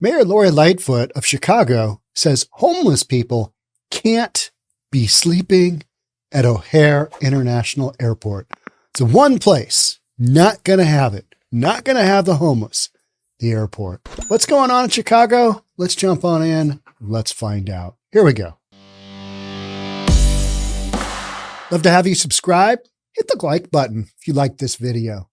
Mayor Lori Lightfoot of Chicago says homeless people can't be sleeping at OHare International Airport. It's the one place not going to have it. Not going to have the homeless. The airport. What's going on in Chicago? Let's jump on in. Let's find out. Here we go. Love to have you subscribe. Hit the like button if you like this video.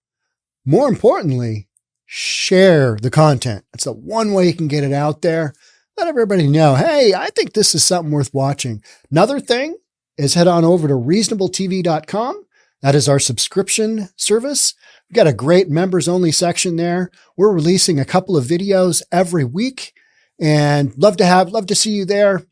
More importantly, share the content. That's the one way you can get it out there. Let everybody know, hey, I think this is something worth watching. Another thing is head on over to reasonabletv.com. That is our subscription service. We've got a great members only section there. We're releasing a couple of videos every week and love to see you there.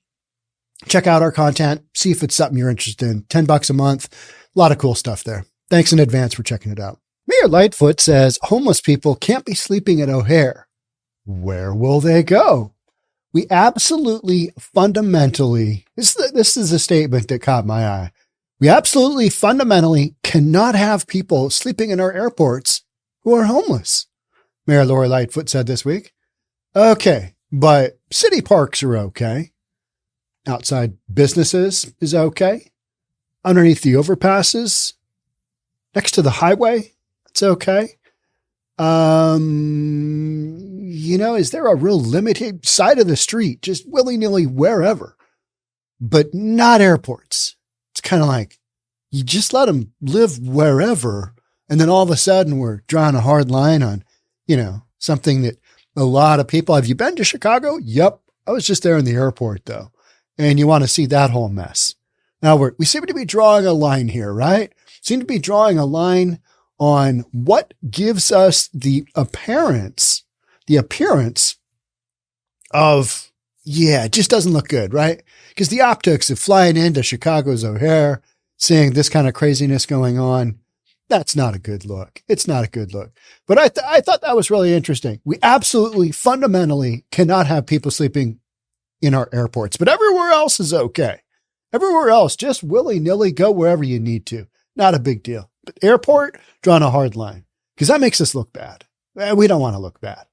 Check out our content. See if it's something you're interested in. $10 a month. A lot of cool stuff there. Thanks in advance for checking it out. Mayor Lightfoot says homeless people can't be sleeping at OHare. Where will they go? We absolutely fundamentally, this is a statement that caught my eye. We absolutely fundamentally cannot have people sleeping in our airports who are homeless. Mayor Lori Lightfoot said this week. Okay, but city parks are okay. Outside businesses is okay. Underneath the overpasses, next to the highway, it's okay. Is there a real limited side of the street, just willy-nilly wherever, but not airports? It's kind of like you just let them live wherever. And then all of a sudden we're drawing a hard line on, something that a lot of people, have you been to Chicago? Yep. I was just there in the airport though. And you want to see that whole mess. Now we seem to be drawing a line here, right? Seem to be drawing a line on what gives us the appearance of, it just doesn't look good, right? Because the optics of flying into Chicago's OHare, seeing this kind of craziness going on, that's not a good look. It's not a good look. But I thought that was really interesting. We absolutely fundamentally cannot have people sleeping in our airports, but everywhere else is okay. Everywhere else, just willy-nilly go wherever you need to. Not a big deal. But airport, drawing a hard line because that makes us look bad. We don't want to look bad.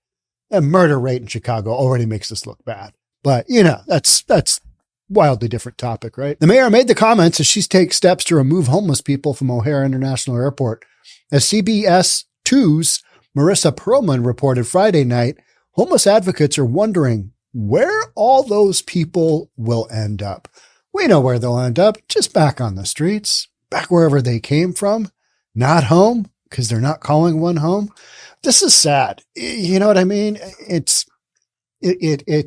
A murder rate in Chicago already makes us look bad. But, that's wildly different topic, right? The mayor made the comments as she takes steps to remove homeless people from OHare International Airport. As CBS 2's Marissa Perlman reported Friday night, homeless advocates are wondering where all those people will end up. We know where they'll end up, just back on the streets, back wherever they came from, not home, because they're not calling one home. This is sad. You know what I mean? It's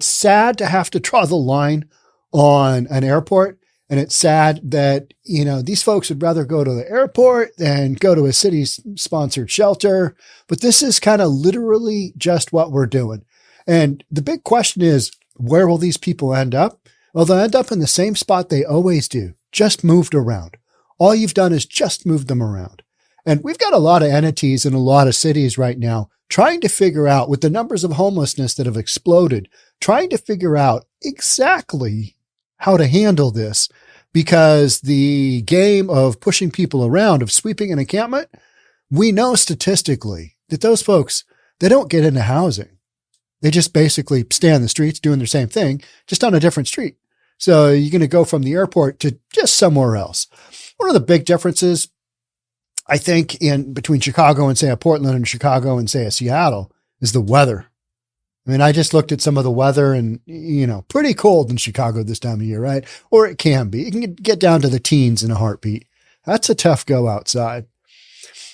sad to have to draw the line on an airport. And it's sad that, these folks would rather go to the airport than go to a city-sponsored shelter. But this is kind of literally just what we're doing. And the big question is, where will these people end up? Well, they'll end up in the same spot they always do, just moved around. All you've done is just move them around. And we've got a lot of entities in a lot of cities right now trying to figure out, with the numbers of homelessness that have exploded, trying to figure out exactly how to handle this, because the game of pushing people around, of sweeping an encampment, we know statistically that those folks, they don't get into housing. They just basically stay on the streets doing their same thing, just on a different street. So you're going to go from the airport to just somewhere else. One of the big differences, I think, between Chicago and say a Portland and Chicago and say a Seattle is the weather. I mean, I just looked at some of the weather and, pretty cold in Chicago this time of year, right? Or it can be. It can get down to the teens in a heartbeat. That's a tough go outside.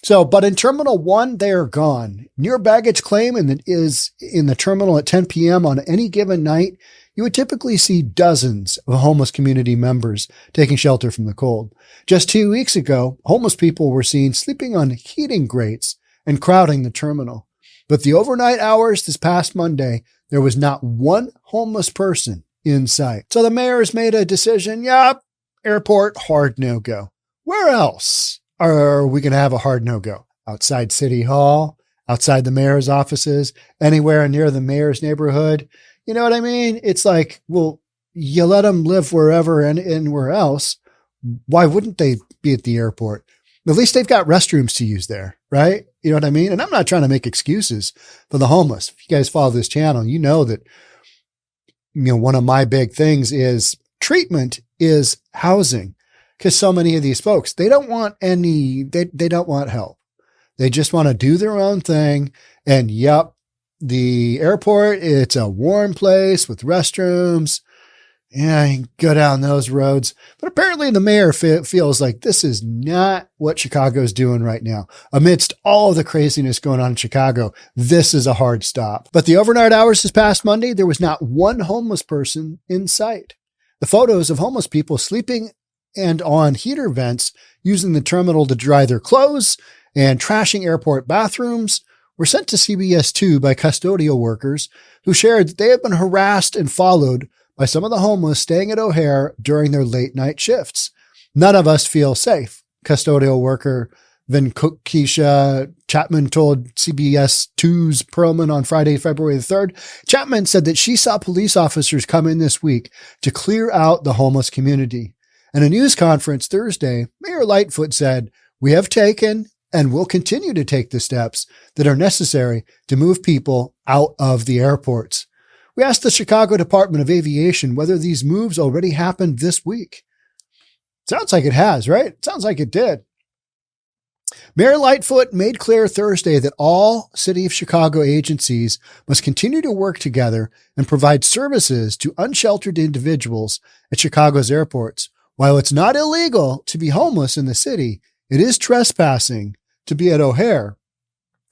So, but in Terminal 1, they are gone. Near baggage claim is in the terminal at 10 p.m. on any given night. You would typically see dozens of homeless community members taking shelter from the cold. Just 2 weeks ago, homeless people were seen sleeping on heating grates and crowding the terminal. But the overnight hours this past Monday, there was not one homeless person in sight. So the mayor has made a decision. Airport, hard no-go. Where else are we going to have a hard no-go? Outside City Hall, outside the mayor's offices, anywhere near the mayor's neighborhood. You know what I mean? It's like, well, you let them live wherever and anywhere else. Why wouldn't they be at the airport? At least they've got restrooms to use there, right? You know what I mean? And I'm not trying to make excuses for the homeless. If you guys follow this channel, you know that, one of my big things is treatment is housing, because so many of these folks, they don't want they don't want help. They just want to do their own thing. And yep, the airport, it's a warm place with restrooms. Yeah, you can go down those roads. But apparently the mayor feels like this is not what Chicago's doing right now. Amidst all of the craziness going on in Chicago, this is a hard stop. But the overnight hours this past Monday, there was not one homeless person in sight. The photos of homeless people sleeping and on heater vents, using the terminal to dry their clothes, and trashing airport bathrooms were sent to CBS 2 by custodial workers who shared that they have been harassed and followed by some of the homeless staying at OHare during their late night shifts. None of us feel safe, custodial worker Keisha Chapman told CBS 2's Perlman on Friday, February the 3rd. Chapman said that she saw police officers come in this week to clear out the homeless community. In a news conference Thursday, Mayor Lightfoot said, "We have taken and will continue to take the steps that are necessary to move people out of the airports." We asked the Chicago Department of Aviation whether these moves already happened this week. Sounds like it has, right? Sounds like it did. Mayor Lightfoot made clear Thursday that all City of Chicago agencies must continue to work together and provide services to unsheltered individuals at Chicago's airports. While it's not illegal to be homeless in the city, it is trespassing to be at OHare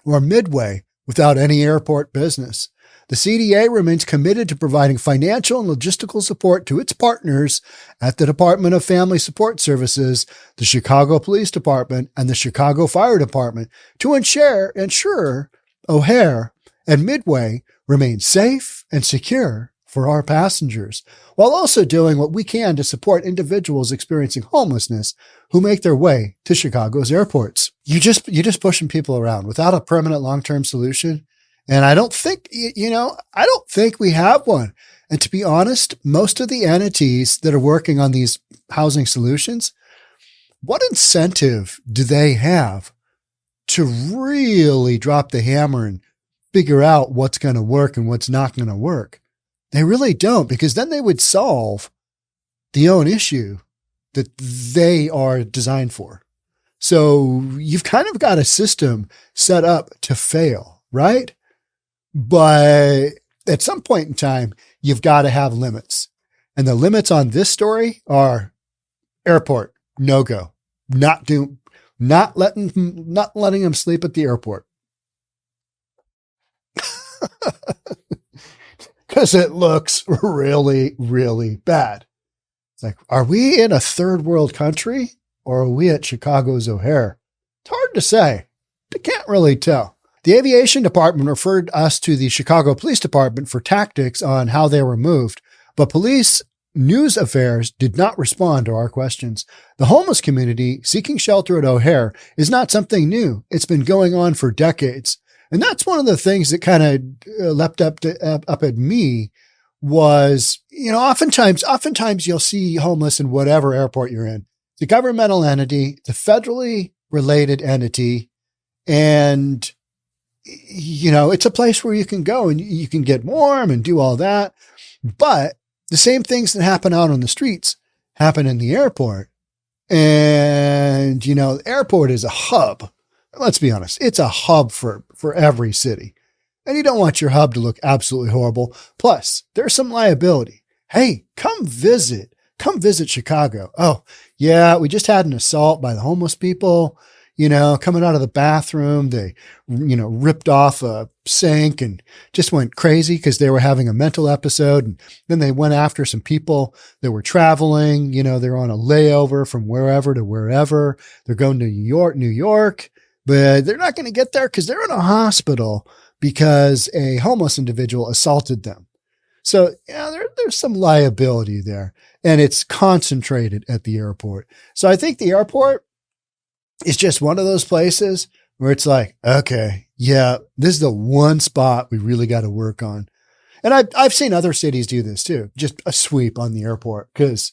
or Midway without any airport business. The CDA remains committed to providing financial and logistical support to its partners at the Department of Family Support Services, the Chicago Police Department, and the Chicago Fire Department to ensure OHare and Midway remain safe and secure for our passengers, while also doing what we can to support individuals experiencing homelessness who make their way to Chicago's airports. You're just pushing people around without a permanent long-term solution. And I don't think, I don't think we have one. And to be honest, most of the entities that are working on these housing solutions, what incentive do they have to really drop the hammer and figure out what's going to work and what's not going to work? They really don't, because then they would solve the own issue that they are designed for. So you've kind of got a system set up to fail, right? But at some point in time, you've got to have limits. And the limits on this story are airport, no go, not letting them sleep at the airport. Because it looks really, really bad. It's like, are we in a third world country or are we at Chicago's OHare? It's hard to say. I can't really tell. The aviation department referred us to the Chicago Police Department for tactics on how they were moved, but police news affairs did not respond to our questions. The homeless community seeking shelter at OHare is not something new. It's been going on for decades. And that's one of the things that kind of leapt up at me was, oftentimes you'll see homeless in whatever airport you're in. The governmental entity, the federally related entity, and it's a place where you can go and you can get warm and do all that. But the same things that happen out on the streets happen in the airport. And, the airport is a hub. Let's be honest. It's a hub for every city. And you don't want your hub to look absolutely horrible. Plus, there's some liability. Hey, come visit Chicago. Oh, yeah, we just had an assault by the homeless people. Coming out of the bathroom, they, ripped off a sink and just went crazy because they were having a mental episode. And then they went after some people that were traveling. They're on a layover from wherever to wherever. They're going to New York, but they're not going to get there because they're in a hospital because a homeless individual assaulted them. So, there's some liability there, and it's concentrated at the airport. So I think the airport is just one of those places where it's like, okay, yeah, this is the one spot we really got to work on. And I've seen other cities do this too, just a sweep on the airport because,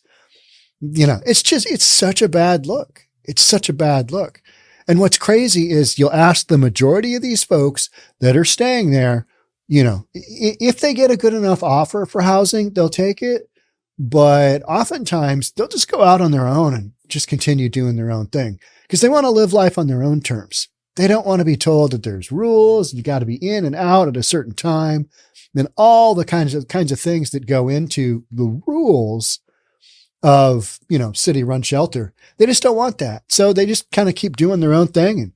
it's such a bad look. It's such a bad look. And what's crazy is you'll ask the majority of these folks that are staying there, if they get a good enough offer for housing, they'll take it. But oftentimes they'll just go out on their own and just continue doing their own thing because they want to live life on their own terms. They don't want to be told that there's rules and you got to be in and out at a certain time and all the kinds of things that go into the rules of, city run shelter. They just don't want that. So they just kind of keep doing their own thing. And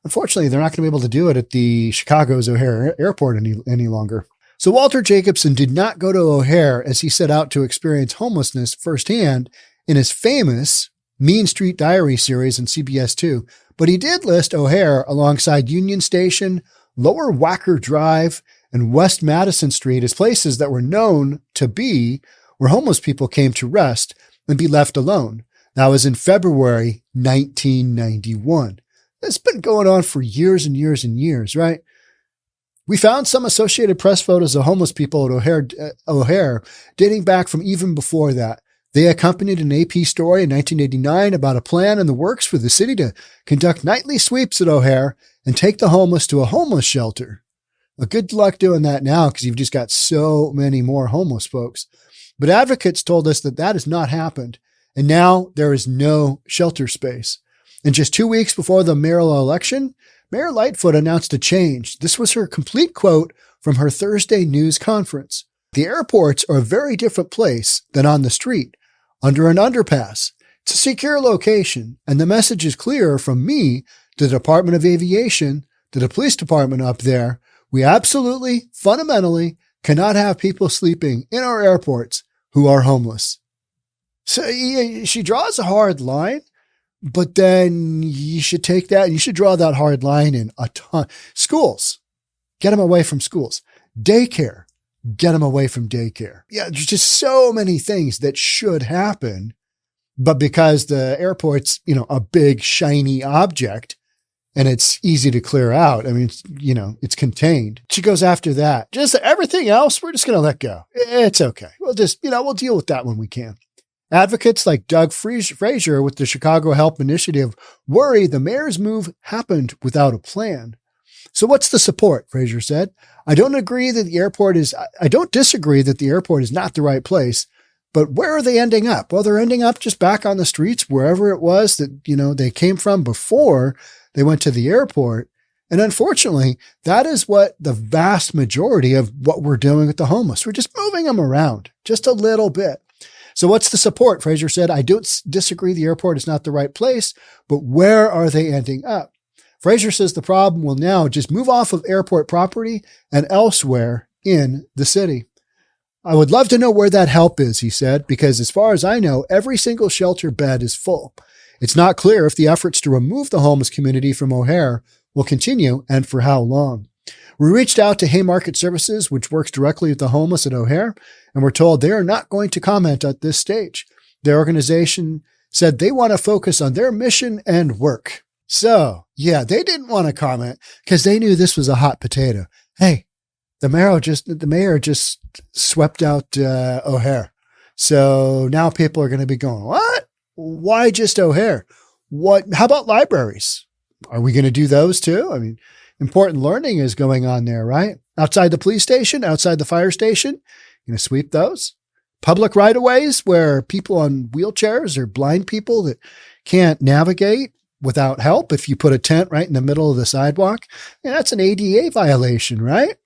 unfortunately, they're not going to be able to do it at the Chicago's OHare airport any longer. So Walter Jacobson did not go to OHare as he set out to experience homelessness firsthand in his famous Mean Street Diary series on CBS 2, but he did list OHare alongside Union Station, Lower Wacker Drive, and West Madison Street as places that were known to be where homeless people came to rest and be left alone. That was in February 1991. It's been going on for years and years and years, right? We found some Associated Press photos of homeless people at OHare dating back from even before that. They accompanied an AP story in 1989 about a plan in the works for the city to conduct nightly sweeps at OHare and take the homeless to a homeless shelter. Well, good luck doing that now because you've just got so many more homeless folks. But advocates told us that has not happened, and now there is no shelter space. And just 2 weeks before the mayoral election, Mayor Lightfoot announced a change. This was her complete quote from her Thursday news conference. The airports are a very different place than on the street, under an underpass. It's a secure location, and the message is clear from me to the Department of Aviation, to the police department up there. We absolutely, fundamentally cannot have people sleeping in our airports who are homeless. So she draws a hard line. But then you should take that and you should draw that hard line in a ton. Schools, get them away from schools. Daycare, get them away from daycare. Yeah, there's just so many things that should happen. But because the airport's, a big shiny object and it's easy to clear out. I mean, it's contained. She goes after that. Just everything else, we're just going to let go. It's okay. We'll just, we'll deal with that when we can. Advocates like Doug Frazier with the Chicago Help Initiative worry the mayor's move happened without a plan. So what's the support? Frazier said. I don't disagree that the airport is not the right place, but where are they ending up? Well, they're ending up just back on the streets, wherever it was that, they came from before they went to the airport. And unfortunately, that is what the vast majority of what we're doing with the homeless. We're just moving them around just a little bit. So what's the support? Frazier said, I don't disagree the airport is not the right place, but where are they ending up? Frazier says the problem will now just move off of airport property and elsewhere in the city. I would love to know where that help is, he said, because as far as I know, every single shelter bed is full. It's not clear if the efforts to remove the homeless community from OHare will continue and for how long. We reached out to Haymarket Services, which works directly with the homeless at OHare, and we're told they are not going to comment at this stage. Their organization said they want to focus on their mission and work. So, yeah, they didn't want to comment because they knew this was a hot potato. Hey, the mayor just swept out OHare. So now people are going to be going, what? Why just OHare? How about libraries? Are we going to do those too? I mean, important learning is going on there, right? Outside the police station, outside the fire station, you're going to sweep those. Public right-of-ways where people on wheelchairs or blind people that can't navigate without help. If you put a tent right in the middle of the sidewalk, that's an ADA violation, right?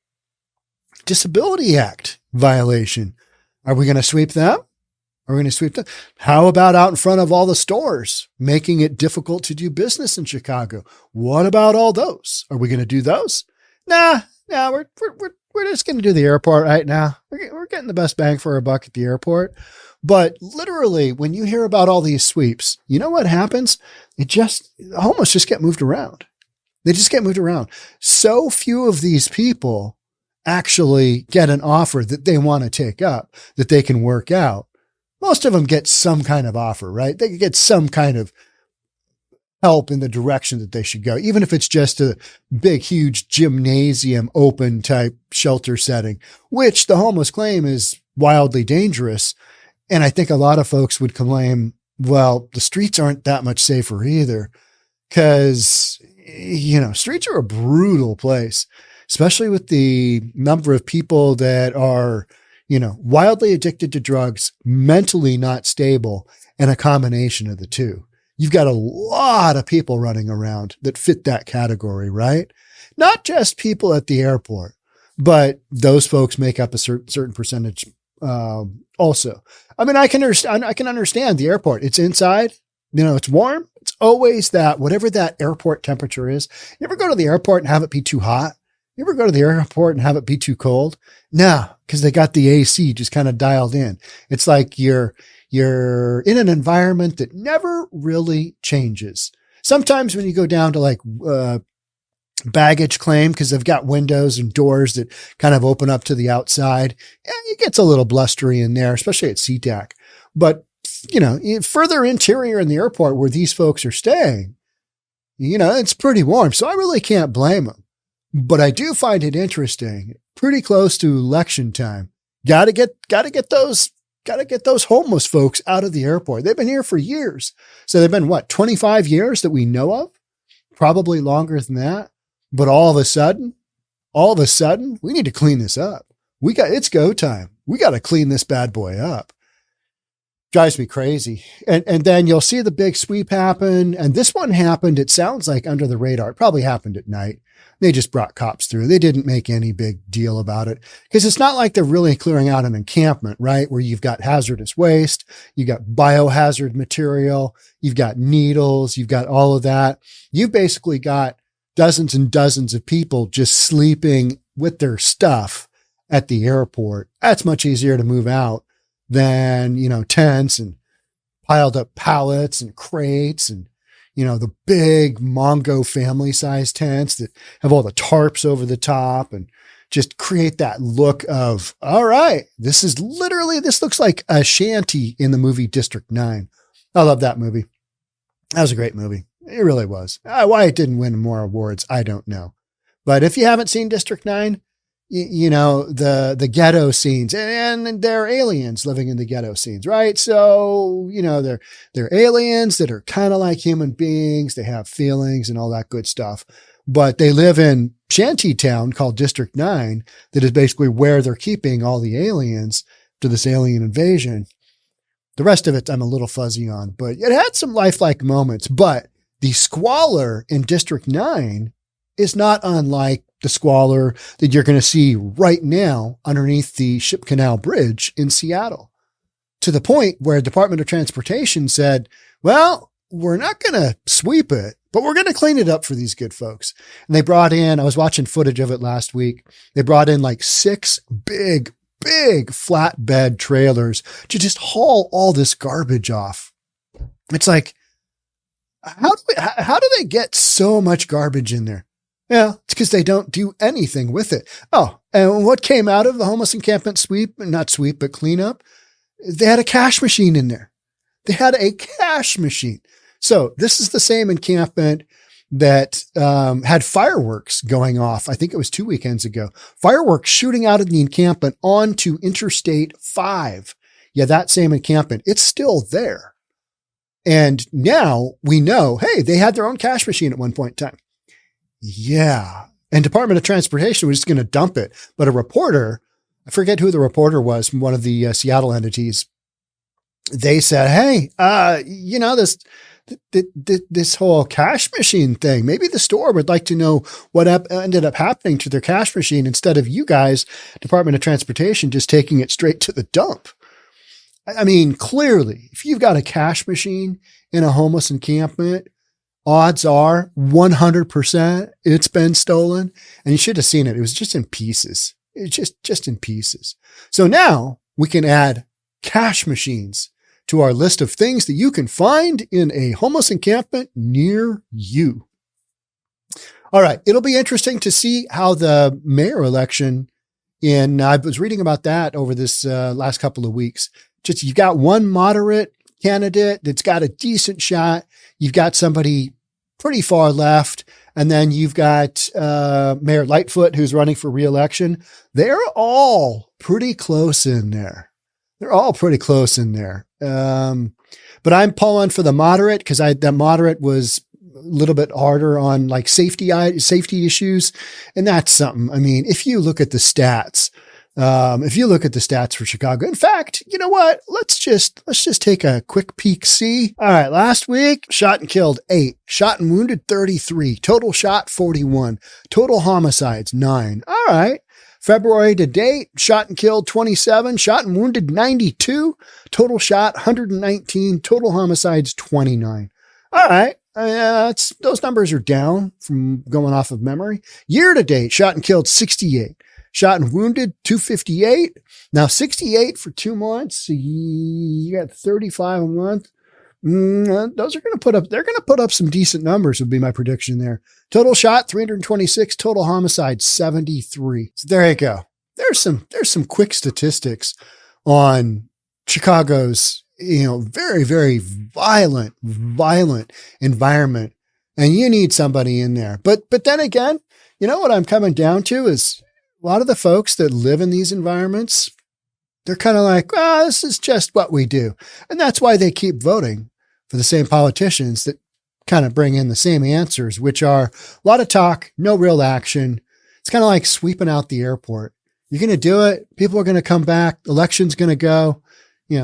Disability Act violation. Are we going to sweep them? How about out in front of all the stores, making it difficult to do business in Chicago? What about all those? Are we going to do those? Nah, we're just going to do the airport right now. We're getting the best bang for our buck at the airport. But literally, when you hear about all these sweeps, you know what happens? Homeless just get moved around. They just get moved around. So few of these people actually get an offer that they want to take up, that they can work out. Most of them get some kind of offer, right? They get some kind of help in the direction that they should go, even if it's just a big, huge gymnasium, open type shelter setting, which the homeless claim is wildly dangerous. And I think a lot of folks would claim, well, the streets aren't that much safer either. because, streets are a brutal place, especially with the number of people that are, wildly addicted to drugs, mentally not stable, and a combination of the two. You've got a lot of people running around that fit that category, right? Not just people at the airport, but those folks make up a certain percentage also. I mean, I can understand the airport. It's inside, it's warm. It's always that, whatever that airport temperature is. You ever go to the airport and have it be too hot? You ever go to the airport and have it be too cold? No, because they got the AC just kind of dialed in. It's like you're in an environment that never really changes. Sometimes when you go down to like baggage claim, because they've got windows and doors that kind of open up to the outside, and it gets a little blustery in there, especially at SeaTac. But, further interior in the airport where these folks are staying, it's pretty warm. So I really can't blame them. But I do find it interesting, pretty close to election time. Gotta get those homeless folks out of the airport. They've been here for years. So they've been 25 years that we know of? Probably longer than that. But all of a sudden, we need to clean this up. It's go time. We got to clean this bad boy up. Drives me crazy. And then you'll see the big sweep happen. And this one happened, it sounds like, under the radar. It probably happened at night. They just brought cops through. They didn't make any big deal about it because it's not like they're really clearing out an encampment, right? Where you've got hazardous waste, you've got biohazard material, you've got needles, you've got all of that. You've basically got dozens and dozens of people just sleeping with their stuff at the airport. That's much easier to move out than, tents and piled up pallets and crates and, the big Mongo family size tents that have all the tarps over the top and just create that look of, all right, this looks like a shanty in the movie District 9. I love that movie. That was a great movie. It really was. Why it didn't win more awards, I don't know. But if you haven't seen District 9, the ghetto scenes, and they're aliens living in the ghetto scenes, right? So, they're aliens that are kind of like human beings. They have feelings and all that good stuff, but they live in shanty town called District 9. That is basically where they're keeping all the aliens to this alien invasion. The rest of it, I'm a little fuzzy on, but it had some lifelike moments, but the squalor in District 9 is not unlike the squalor that you're going to see right now underneath the Ship Canal Bridge in Seattle, to the point where Department of Transportation said, well, we're not going to sweep it, but we're going to clean it up for these good folks. And they brought in, I was watching footage of it last week. They brought in like 6 big flatbed trailers to just haul all this garbage off. It's like, how do they get so much garbage in there? Yeah, it's because they don't do anything with it. Oh, and what came out of the homeless encampment but cleanup? They had a cash machine in there. They had a cash machine. So this is the same encampment that had fireworks going off. I think it was 2 weekends ago. Fireworks shooting out of the encampment onto Interstate 5. Yeah, that same encampment. It's still there. And now we know, hey, they had their own cash machine at one point in time. Yeah. And Department of Transportation was just going to dump it. But a reporter, I forget who the reporter was from one of the Seattle entities, they said, hey, this whole cash machine thing, maybe the store would like to know what ended up happening to their cash machine instead of you guys, Department of Transportation, just taking it straight to the dump. I mean, clearly, if you've got a cash machine in a homeless encampment, odds are 100% it's been stolen. And you should have seen it. It was just in pieces. It's just in pieces. So now we can add cash machines to our list of things that you can find in a homeless encampment near you. All right. It'll be interesting to see how the mayor election I was reading about that over this last couple of weeks. Just, you've got one moderate candidate that's got a decent shot. You've got somebody pretty far left. And then you've got Mayor Lightfoot, who's running for re-election. They're all pretty close in there. But I'm pulling for the moderate because that moderate was little bit harder on like safety issues. And that's something. I mean, if you look at the stats, for Chicago, in fact, you know what? Let's just take a quick peek. See. All right. Last week, shot and killed 8, shot and wounded 33, total shot 41, total homicides 9. All right. February to date, shot and killed 27, shot and wounded 92, total shot 119, total homicides 29. All right. Those numbers are down from going off of memory. Year to date, shot and killed 68, shot and wounded 258. Now 68 for 2 months. So you got 35 a month. Those are they're going to put up some decent numbers would be my prediction there. Total shot 326, total homicide 73. So there you go. There's some quick statistics on Chicago's, very, very violent environment. And you need somebody in there. But then again, what I'm coming down to is a lot of the folks that live in these environments, they're kind of like, this is just what we do. And that's why they keep voting for the same politicians that kind of bring in the same answers, which are a lot of talk, no real action. It's kind of like sweeping out the airport. You're going to do it. People are going to come back. Election's going to go.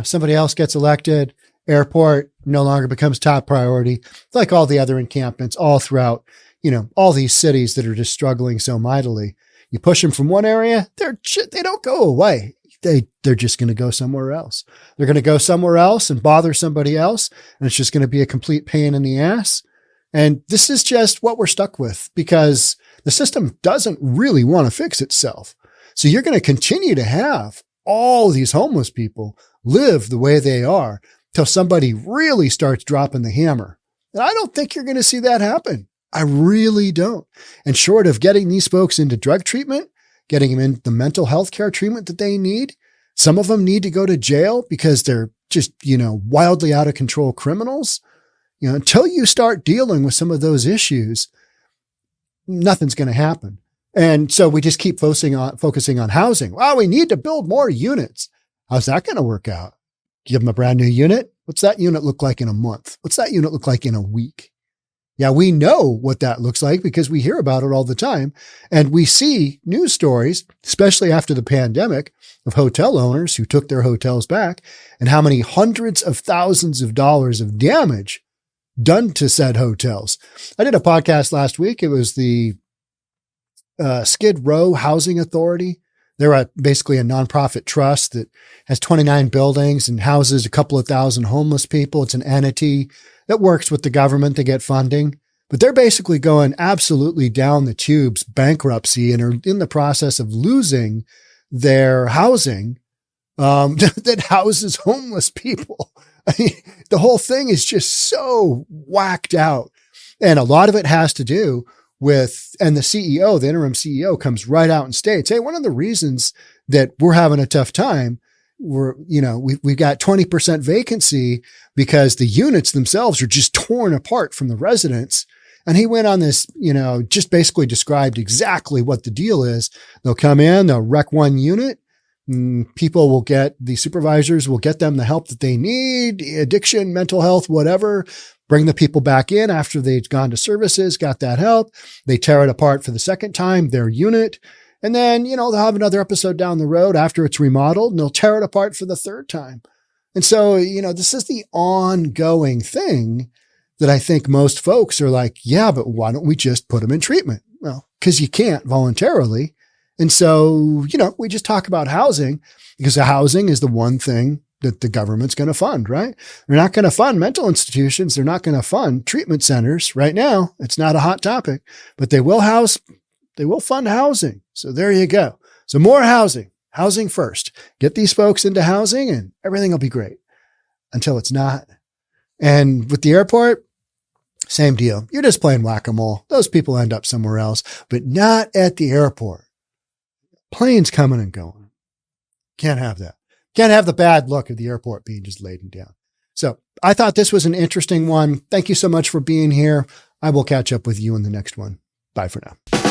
Somebody else gets elected. Airport no longer becomes top priority. It's like all the other encampments all throughout, all these cities that are just struggling so mightily. You push them from one area, they don't go away. They're just going to go somewhere else. They're going to go somewhere else and bother somebody else. And it's just going to be a complete pain in the ass. And this is just what we're stuck with because the system doesn't really want to fix itself. So you're going to continue to have all these homeless people live the way they are till somebody really starts dropping the hammer. And I don't think you're going to see that happen. I really don't. And short of getting these folks into drug treatment, getting them in the mental health care treatment that they need. Some of them need to go to jail because they're just, wildly out of control criminals. Until you start dealing with some of those issues, nothing's going to happen. And so we just keep focusing on housing. Well, we need to build more units. How's that going to work out? Give them a brand new unit. What's that unit look like in a month? What's that unit look like in a week? Yeah, we know what that looks like because we hear about it all the time. And we see news stories, especially after the pandemic, of hotel owners who took their hotels back and how many hundreds of thousands of dollars of damage done to said hotels. I did a podcast last week. It was the Skid Row Housing Authority. They're basically a nonprofit trust that has 29 buildings and houses a couple of thousand homeless people. It's an entity that works with the government to get funding, but they're basically going absolutely down the tubes, bankruptcy, and are in the process of losing their housing that houses homeless people. I mean, the whole thing is just so whacked out. And a lot of it has to do with, and the CEO, the interim CEO comes right out and states, hey, one of the reasons that we're having a tough time, we've got 20% vacancy because the units themselves are just torn apart from the residents. And he went on this, just basically described exactly what the deal is. They'll come in, they'll wreck one unit. People will the supervisors will get them the help that they need, addiction, mental health, whatever, bring the people back in after they've gone to services, got that help. They tear it apart for the second time, their unit. And then, they'll have another episode down the road after it's remodeled and they'll tear it apart for the third time. And so, this is the ongoing thing that I think most folks are like, yeah, but why don't we just put them in treatment? Well, because you can't voluntarily. And so, we just talk about housing because the housing is the one thing that the government's going to fund, right? They're not going to fund mental institutions. They're not going to fund treatment centers right now. It's not a hot topic, but they will fund housing. So there you go. So more housing first. Get these folks into housing and everything will be great until it's not. And with the airport, same deal. You're just playing whack-a-mole. Those people end up somewhere else, but not at the airport. Planes coming and going. Can't have that. Can't have the bad look of the airport being just laden down. So I thought this was an interesting one. Thank you so much for being here. I will catch up with you in the next one. Bye for now.